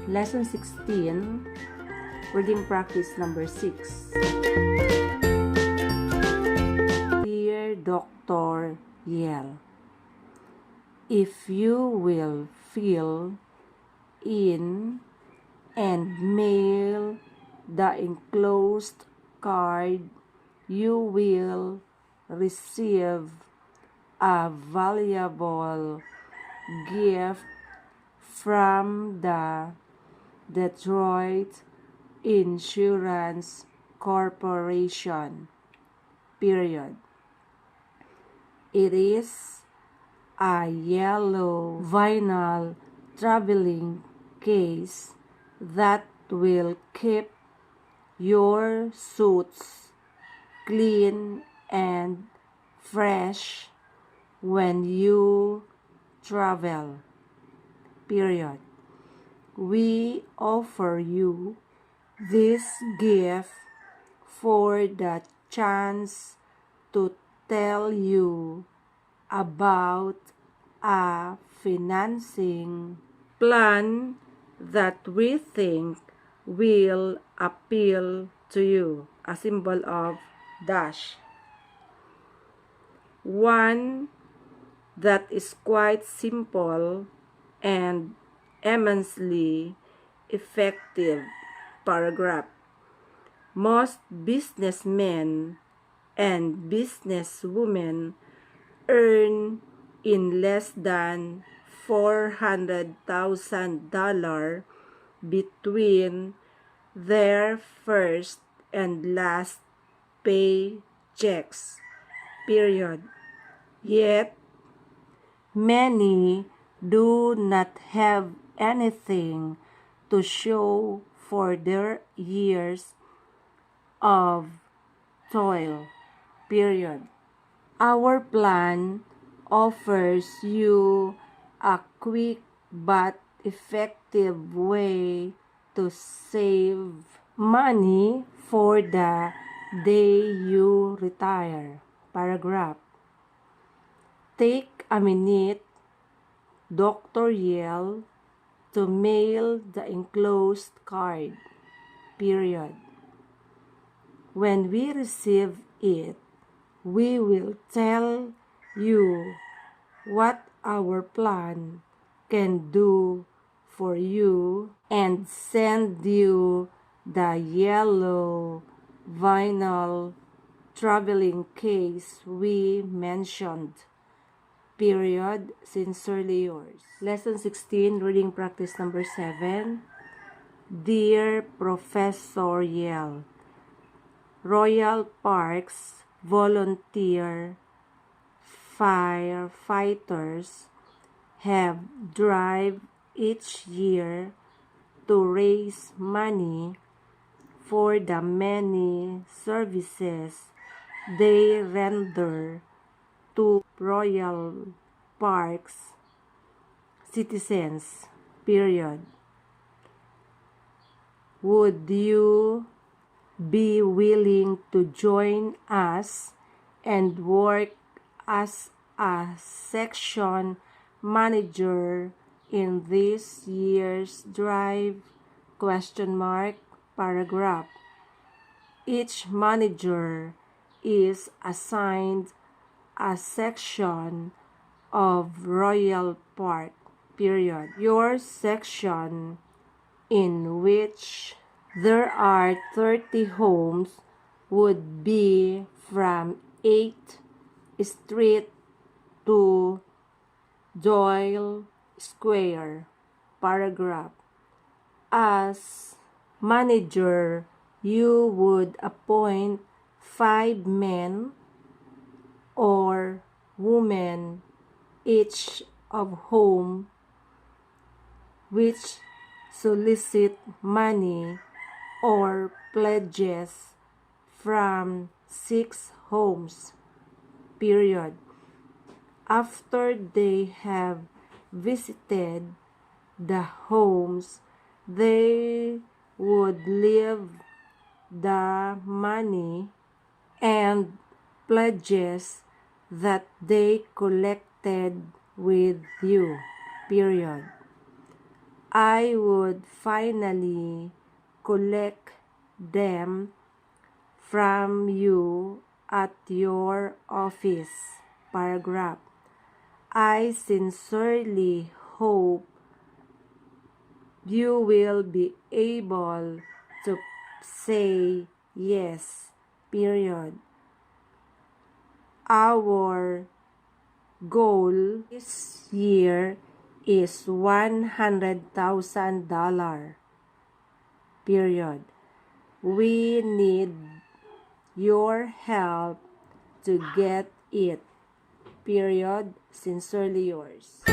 Lesson 16, reading practice number 6. Dear Dr. Yell, if you will fill in and mail the enclosed card, you will receive a valuable gift from the Detroit Insurance Corporation. Period. It is a yellow vinyl traveling case that will keep your suits clean and fresh when you travel. Period. We offer you this gift for the chance to tell you about a financing plan that we think will appeal to you. A symbol of dash. One that is quite simple and immensely effective. Paragraph. Most businessmen and businesswomen earn in less than $400,000 between their first and last paychecks. Period. Yet, many do not have anything to show for their years of toil. Period. Our plan offers you a quick but effective way to save money for the day you retire. Paragraph. Take a minute, Dr. Yell, to mail the enclosed card. Period. When we receive it, we will tell you what our plan can do for you and send you the yellow vinyl traveling case we mentioned. Period. Sincerely yours. Lesson 16, reading practice number 7. Dear Professor Yell, Royal Parks volunteer firefighters have drive each year to raise money for the many services they render to Royal Parks citizens. Period. Would you be willing to join us and work as a section manager in this year's drive? Paragraph. Each manager is assigned a section of Royal Park. Period. Your section, in which there are 30 homes, would be from 8th Street to Doyle Square. Paragraph. As manager, you would appoint 5 men or women, each of whom which solicit money or pledges from 6 homes. Period. After they have visited the homes, they would leave the money and pledges that they collected with you. Period. I would finally collect them from you at your office. Paragraph. I sincerely hope you will be able to say yes. Period. Our goal this year is $100,000. Period. We need your help to get it. Period. Sincerely yours.